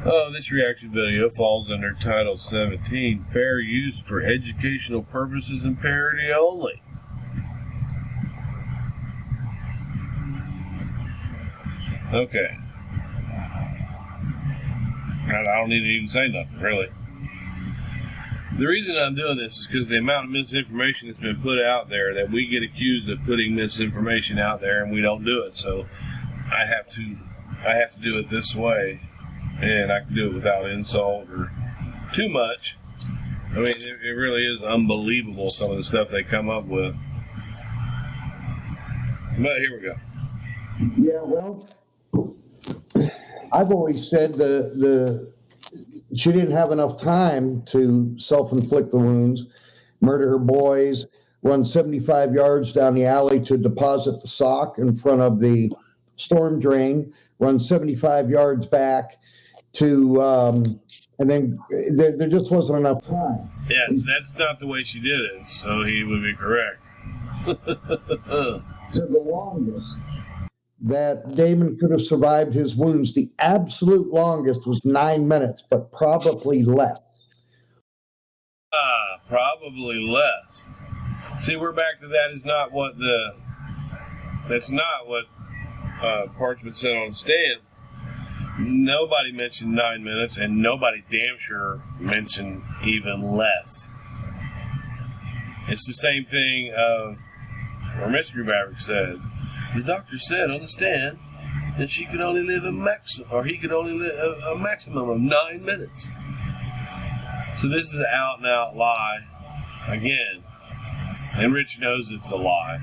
Oh, this reaction video falls under Title 17, Fair Use for Educational Purposes and Parody Only. Okay. I don't need to even say nothing, really. The reason I'm doing this is because the amount of misinformation that's been put out there, that we get accused of putting misinformation out there and we don't do it. So I have to do it this way, and I can do it without insult or too much. I mean, it really is unbelievable, some of the stuff they come up with. But here we go. Yeah, well, I've always said she didn't have enough time to self-inflict the wounds, murder her boys, run 75 yards down the alley to deposit the sock in front of the storm drain, run 75 yards back to, and then there just wasn't enough time. Yeah, that's not the way she did it, so he would be correct. To the longest that Damon could have survived his wounds, the absolute longest was 9 minutes, but probably less. Probably less. See, we're back to that's not what Parchment said on the stand. Nobody mentioned 9 minutes, and nobody damn sure mentioned even less. It's the same thing our mystery maverick said. The doctor said on the stand that she could only live he could only live a maximum of 9 minutes. So this is an out and out lie again, and Rich knows it's a lie.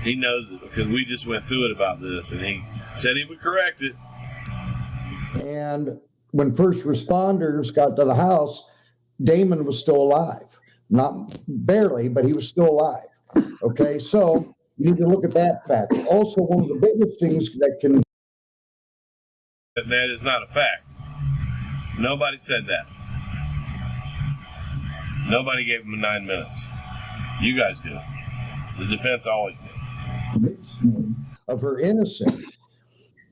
He knows it because we just went through it about this, and he said he would correct it. And when first responders got to the house, Damon was still alive. Not barely, but he was still alive. Okay, so you need to look at that fact. Also, one of the biggest things that can... That is not a fact. Nobody said that. Nobody gave him 9 minutes. You guys did. The defense always did. Of her innocence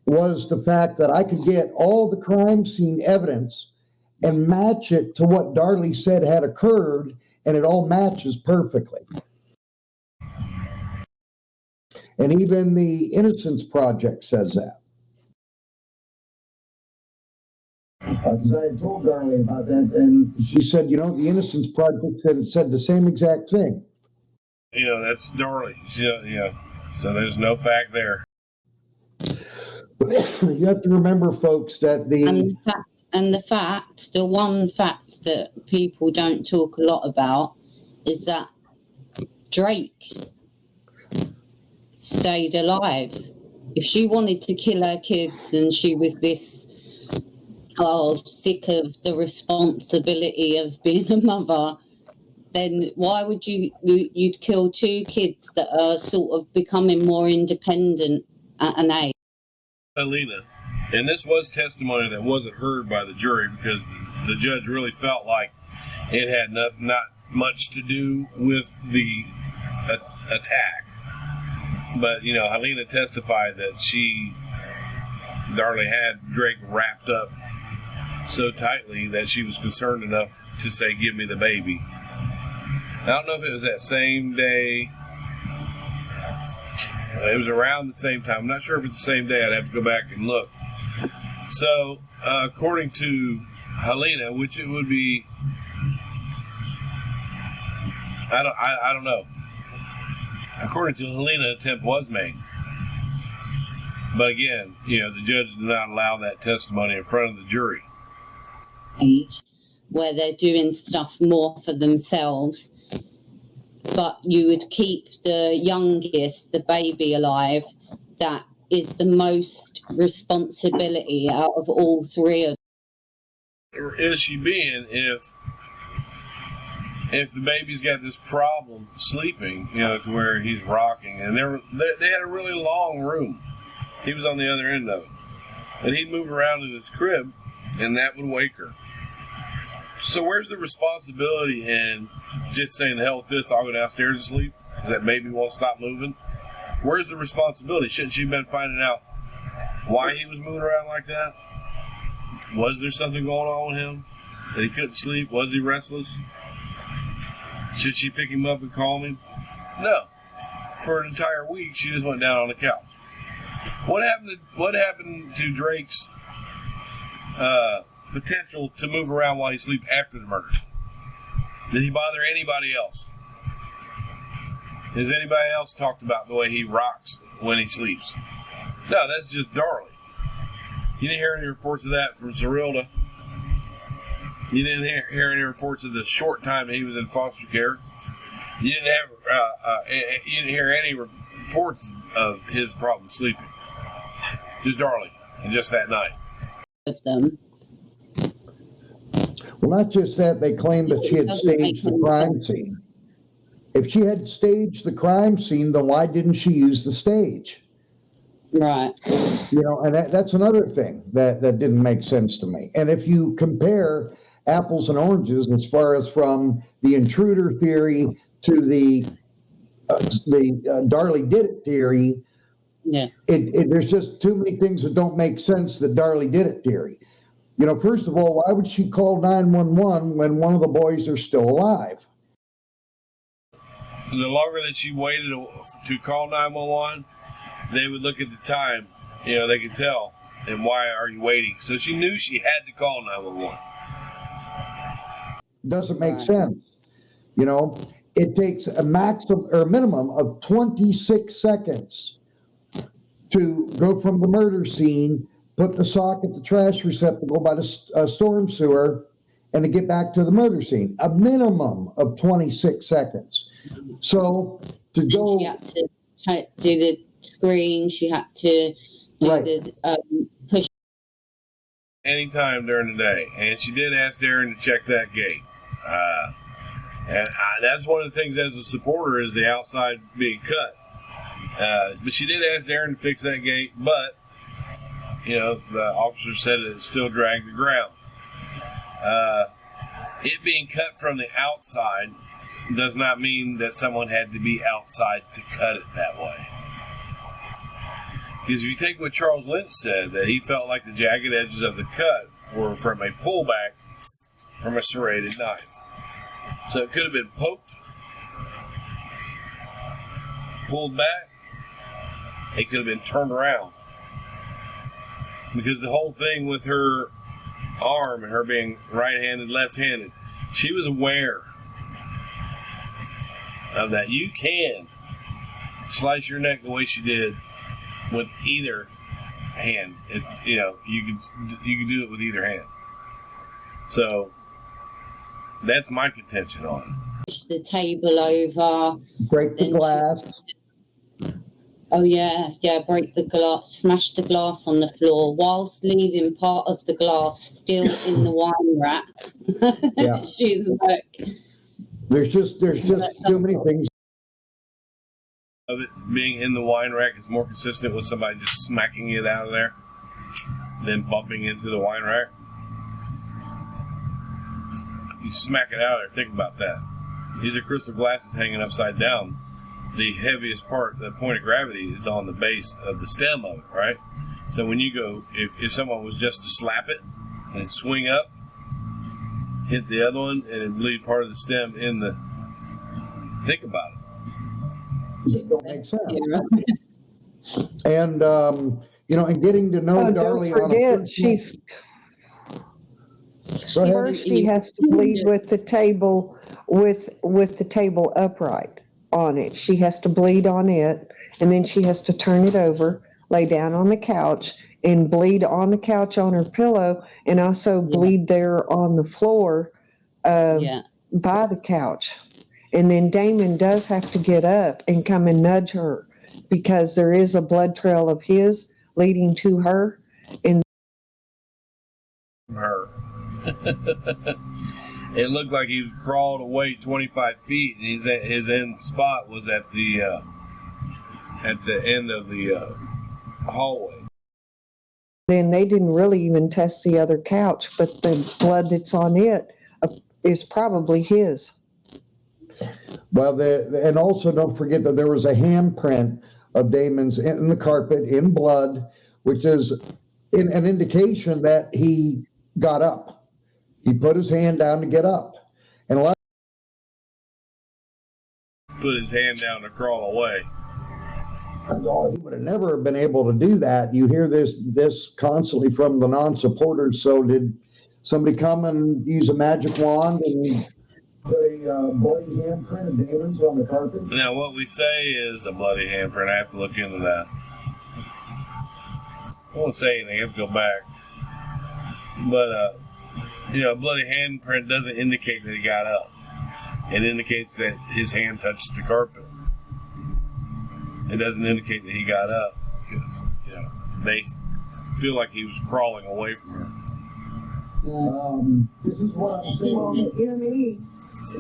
was the fact that I could get all the crime scene evidence and match it to what Darley said had occurred, and it all matches perfectly. And even the Innocence Project says that. I told Darley about that, and she said, the Innocence Project said the same exact thing. That's Darley. Yeah. So there's no fact there. You have to remember, folks, that the one fact that people don't talk a lot about is that Drake stayed alive. If she wanted to kill her kids and she was sick of the responsibility of being a mother, then why would you'd kill 2 kids that are sort of becoming more independent at an age? Alina, and this was testimony that wasn't heard by the jury because the judge really felt like it had not much to do with the attack. But, Helena testified that Darley had Drake wrapped up so tightly that she was concerned enough to say, "Give me the baby." I don't know if it was that same day. It was around the same time. I'm not sure if it's the same day. I'd have to go back and look. So, according to Helena, which it would be, I don't know. According to Helena, an attempt was made. But again, the judge did not allow that testimony in front of the jury. Where they're doing stuff more for themselves, but you would keep the youngest, the baby, alive. That is the most responsibility out of all 3 of them. Is she being if the baby's got this problem sleeping, to where he's rocking, and they had a really long room. He was on the other end of it, and he'd move around in his crib, and that would wake her. So where's the responsibility in just saying, "The hell with this, I'll go downstairs and sleep"? Because that baby won't stop moving. Where's the responsibility? Shouldn't she have been finding out why he was moving around like that? Was there something going on with him? That he couldn't sleep? Was he restless? Should she pick him up and calm him? No. For an entire week, she just went down on the couch. What happened to Drake's potential to move around while he sleeps after the murder? Did he bother anybody else? Has anybody else talked about the way he rocks when he sleeps? No, that's just Darlie. You didn't hear any reports of that from Zerilda. You didn't hear any reports of the short time he was in foster care. You didn't hear any reports of his problem sleeping. Just Darlie, and just that night. Of them. Well, not just that, they claimed that she had staged the crime scene. If she had staged the crime scene, then why didn't she use the stage? Right. And that's another thing that didn't make sense to me. And if you compare apples and oranges as far as from the intruder theory to the Darlie did it theory, yeah, there's just too many things that don't make sense that Darlie did it theory. First of all, why would she call 911 when one of the boys are still alive? The longer that she waited to call 911, they would look at the time. They could tell. And why are you waiting? So she knew she had to call 911. Doesn't make sense. It takes a maximum or minimum of 26 seconds to go from the murder scene, put the sock at the trash receptacle by the storm sewer, and to get back to the murder scene. A minimum of 26 seconds. So to go... She had to do the screen, she had to do the push. Anytime during the day. And she did ask Darren to check that gate. And that's one of the things as a supporter is the outside being cut. But she did ask Darren to fix that gate, but the officer said it still dragged the ground. It being cut from the outside does not mean that someone had to be outside to cut it that way. Because if you take what Charles Lynch said, that he felt like the jagged edges of the cut were from a pullback from a serrated knife. So it could have been poked, pulled back, it could have been turned around. Because the whole thing with her arm and her being right-handed, left-handed, she was aware of that. You can slice your neck the way she did with either hand. You can do it with either hand. So that's my contention on it. Push the table over. Break the glass. Break the glass, smash the glass on the floor whilst leaving part of the glass still in the wine rack. Yeah. She's like, there's just too many things. Of it being in the wine rack is more consistent with somebody just smacking it out of there than bumping into the wine rack. If you smack it out of there, think about that. These are crystal glasses hanging upside down. The heaviest part, the point of gravity, is on the base of the stem of it, right? So when you go, if someone was just to slap it and swing up, hit the other one, and it bleed part of the stem in the... Think about it. It don't make sense. And, and getting to know Darlie don't forget, on she's... First, she has to bleed with the table, with the table upright on it. She has to bleed on it, and then she has to turn it over, lay down on the couch, and bleed on the couch on her pillow, and also bleed there on the floor by the couch. And then Damon does have to get up and come and nudge her because there is a blood trail of his leading to her. And her. It looked like he crawled away 25 feet, and his end spot was at the end of the hallway. Then they didn't really even test the other couch, but the blood that's on it is probably his. Well, and also don't forget that there was a handprint of Damon's in the carpet in blood, which is an indication that he got up. He put his hand down to get up. And a lot Put his hand down to crawl away. he would have never been able to do that. You hear this constantly from the non-supporters. So did somebody come and use a magic wand and put a bloody handprint of Damon's on the carpet? Now, what we say is a bloody handprint. I have to look into that. I won't say anything. I have to go back. But, a bloody handprint doesn't indicate that he got up. It indicates that his hand touched the carpet. It doesn't indicate that he got up because, they feel like he was crawling away from her. This is what I'm saying. Well, the ME,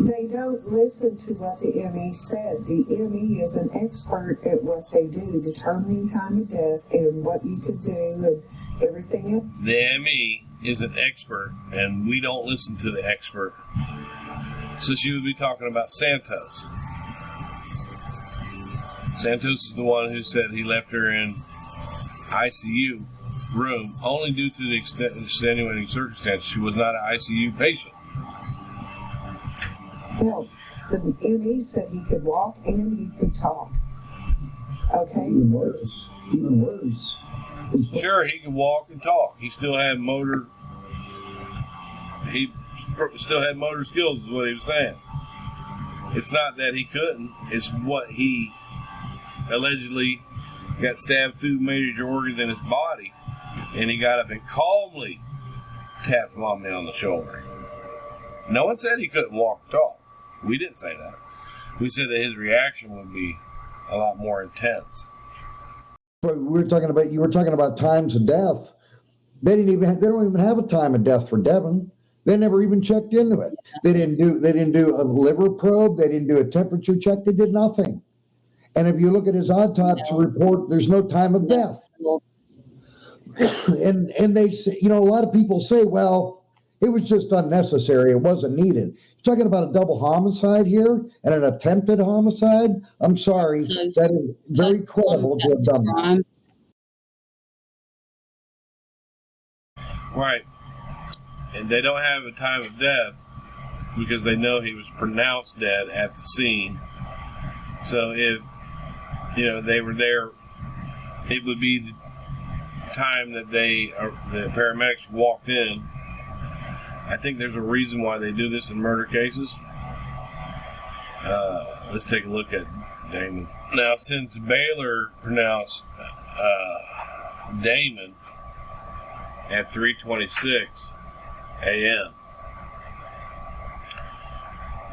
they don't listen to what the ME said. The ME is an expert at what they do, determining time of death and what you could do and everything else. The ME is an expert, and we don't listen to the expert. So she would be talking about Santos. Santos is the one who said he left her in ICU room only due to the extenuating circumstances. She was not an ICU patient. No, the ME said he could walk and he could talk. Okay? Even worse. Sure, he could walk and talk. He still had motor. He still had motor skills, is what he was saying. It's not that he couldn't. It's what he allegedly got stabbed through major organs in his body, and he got up and calmly tapped Mommy on the shoulder. No one said he couldn't walk and talk. We didn't say that. We said that his reaction would be a lot more intense. But you were talking about times of death. They don't even have a time of death for Devin. They never even checked into it. They didn't do a liver probe. They didn't do a temperature check. They did nothing. And if you look at his autopsy report, there's no time of death. and they say, a lot of people say, well, it was just unnecessary. It wasn't needed. You're talking about a double homicide here and an attempted homicide. I'm sorry. That is very credible to have done that. Right. And they don't have a time of death because they know he was pronounced dead at the scene. So if, they were there, it would be the time that the paramedics walked in. I think there's a reason why they do this in murder cases. Let's take a look at Damon. Now, since Baylor pronounced Damon at 3:26 a.m.,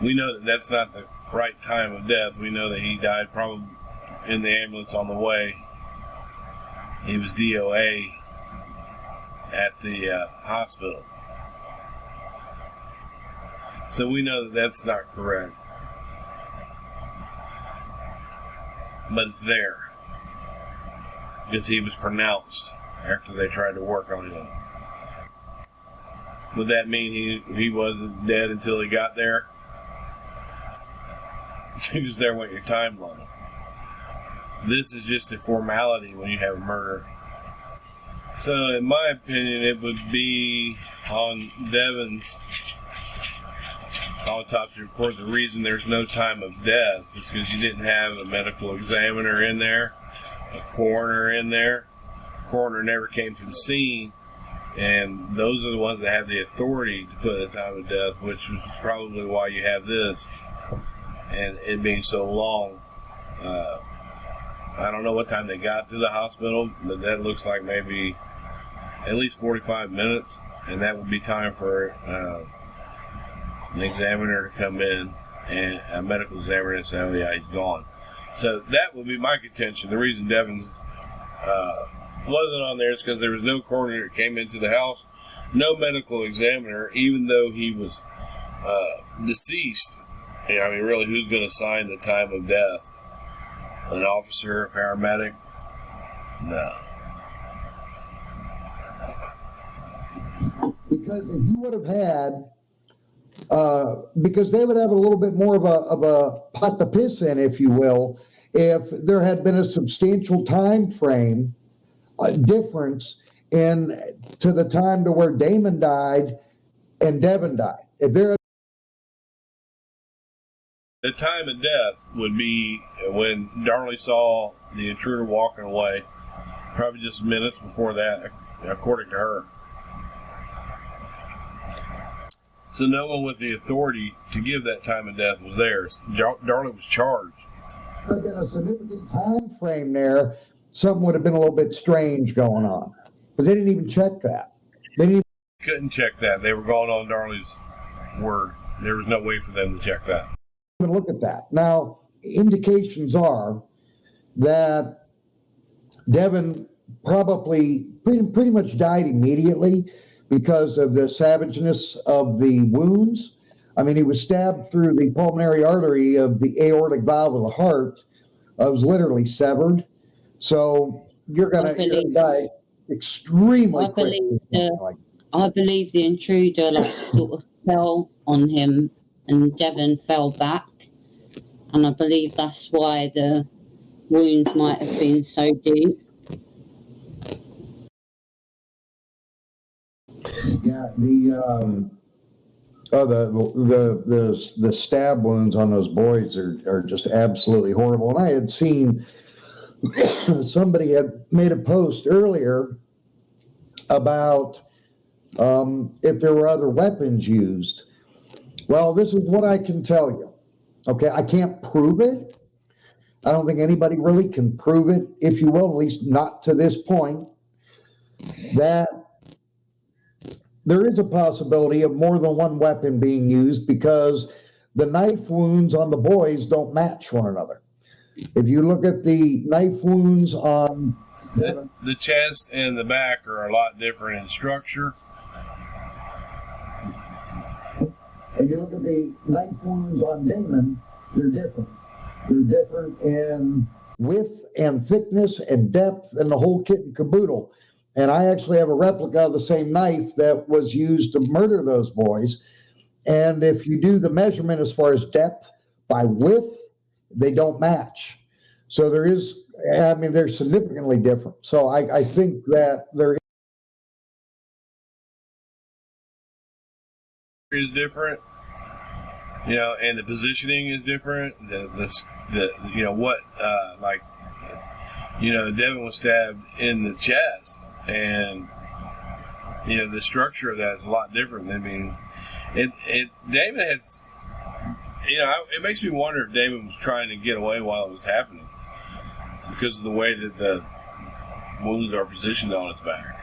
we know that that's not the right time of death. We know that he died probably in the ambulance on the way. He was DOA at the hospital. So we know that that's not correct. But it's there. Because he was pronounced after they tried to work on him. Would that mean he wasn't dead until he got there? He was there with your timeline. This is just a formality when you have a murder. So in my opinion, it would be on Devin's autopsy report, the reason there's no time of death is because you didn't have a medical examiner in there, a coroner in there. The coroner never came to the scene, and those are the ones that have the authority to put a time of death, which is probably why you have this, and it being so long. I don't know what time they got to the hospital, but that looks like maybe at least 45 minutes, and that would be time for an examiner to come in and a medical examiner and say, oh yeah, he's gone. So that would be my contention. The reason Devin wasn't on there is because there was no coroner that came into the house, no medical examiner, even though he was deceased. Really, who's going to sign the time of death? An officer, a paramedic? No. Because if you would have had, because they would have a little bit more of a pot to piss in, if you will, if there had been a substantial time frame difference in to the time to where Damon died and Devin died. If there The time of death would be when Darlie saw the intruder walking away, probably just minutes before that, according to her. So no one with the authority to give that time of death was theirs. Darlie was charged. but in a significant time frame there, something would have been a little bit strange going on. Because they didn't even check that. They didn't Couldn't check that. They were going on Darlie's word. There was no way for them to check that. even look at that. Now, indications are that Devin probably pretty much died immediately because of the savageness of the wounds. I mean, he was stabbed through the pulmonary artery of the aortic valve of the heart. It was literally severed. So you're gonna die extremely quickly. I believe the intruder like sort of fell on him, and Devon fell back, and I believe that's why the wounds might have been so deep. Yeah, the stab wounds on those boys are just absolutely horrible. And I had seen somebody had made a post earlier about if there were other weapons used. Well, this is what I can tell you. Okay, I can't prove it. I don't think anybody really can prove it, if you will, at least not to this point, that there is a possibility of more than one weapon being used because the knife wounds on the boys don't match one another. If you look at the knife wounds on the chest and the back are a lot different in structure. and you look at the knife wounds on Damon, they're different. They're different in width and thickness and depth and the whole kit and caboodle. And I actually have a replica of the same knife that was used to murder those boys. And if you do the measurement as far as depth by width, they don't match. So there is, I mean, they're significantly different. So I think that there is different, you know, and the positioning is different. The you know what, like, you know, Devin was stabbed in the chest, and you know the structure of that is a lot different. I mean, Damon has, you know, it makes me wonder if Damon was trying to get away while it was happening because of the way that the wounds are positioned on his back.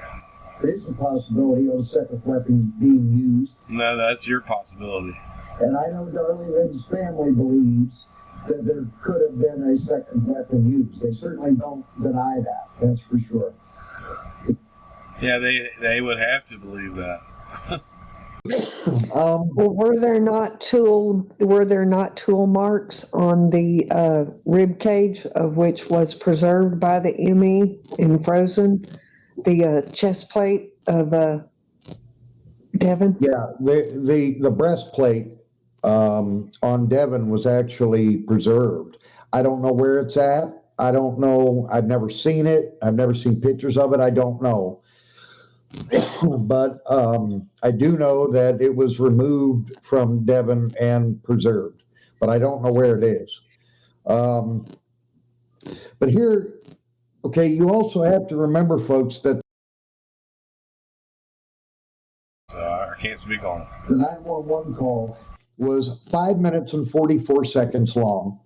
is a possibility of a second weapon being used. No, that's your possibility. And I know Darlie Lynn's family believes that there could have been a second weapon used. They certainly don't deny that, that's for sure. Yeah, they would have to believe that. Well, were there not tool marks on the rib cage of which was preserved by the ME and frozen? The chest plate of Devin? Yeah, the breastplate on Devin was actually preserved. I don't know where it's at. I don't know. I've never seen it. I've never seen pictures of it. I don't know. But I do know that it was removed from Devin and preserved, but I don't know where it is. But here, okay, you also have to remember, folks, that I can't speak on it. the 911 call was 5 minutes and 44 seconds long.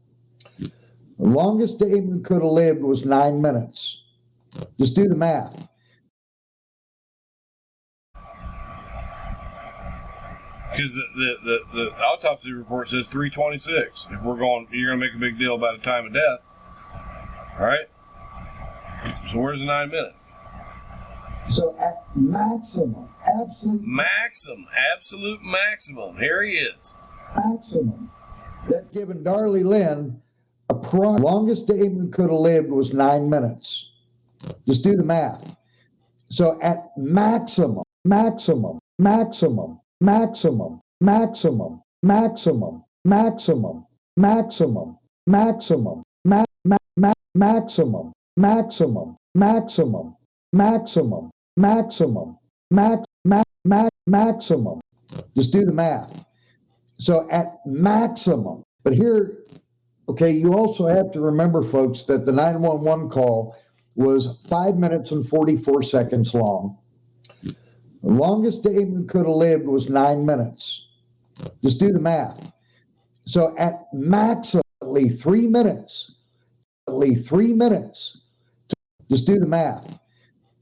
The longest Damon could have lived was 9 minutes. Just do the math. Because the autopsy report says 326. If you're going to make a big deal about a time of death, all right? So where's the 9 minutes? So at maximum, absolute maximum. Here he is. Maximum. That's given Darlie Lynn longest Damon could have lived was 9 minutes. Just do the math. So at maximum, maximum, maximum, maximum, maximum, maximum, maximum, maximum, maximum, maximum, maximum, maximum, maximum, maximum, maximum. Just do the math. So at maximum, but here, okay, you also have to remember, folks, that the 911 call was 5 minutes and 44 seconds long. The longest Damon could have lived was 9 minutes. Just do the math. So at maximally 3 minutes, just do the math.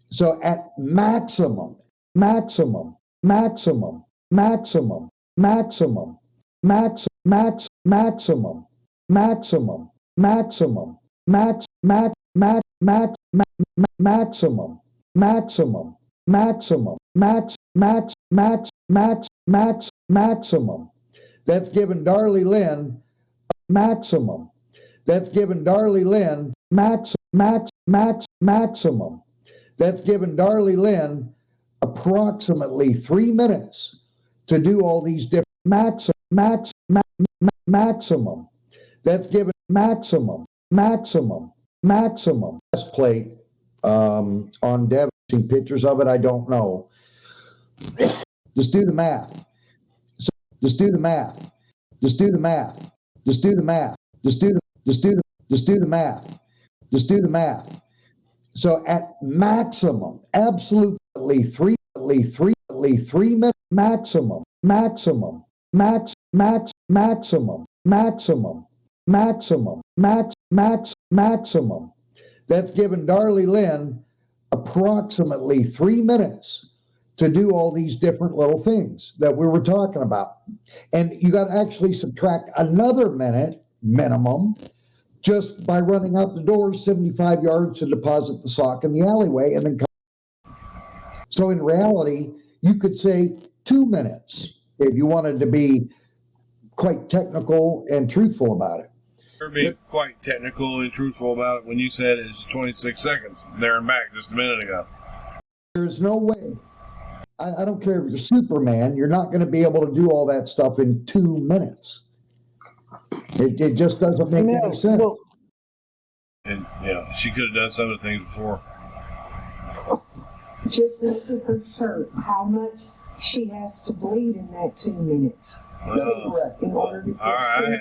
So at maximum, max, maximum, max, maximum, max, maximum, maximum, maximum, max, max, max, max, maximum, maximum, maximum, max, max, max, max, maximum. That's given Darlie Lynn maximum. That's given Darlie Lynn maximum. That's given Darlie Lynn approximately 3 minutes to do all these different maximum. That's given maximum. Test plate on Dev. Seen pictures of it. I don't know. Just do the math. Just do the math. Just do the math. Just do the math. Just do the math. Just do the math. So at maximum, absolutely three minutes, maximum, max, maximum. That's given Darlie Lynn approximately 3 minutes to do all these different little things that we were talking about. And you got to actually subtract another minute minimum just by running out the door 75 yards to deposit the sock in the alleyway and then come. So in reality, you could say 2 minutes if you wanted to be quite technical and truthful about it. You're being quite technical and truthful about it when you said it's 26 seconds there and back just a minute ago. There's no way. I don't care if you're Superman, you're not going to be able to do all that stuff in 2 minutes. It just doesn't make any sense. Well, and she could have done some of the things before. Just look at her shirt, how much she has to bleed in that 2 minutes. correct. In order to all right,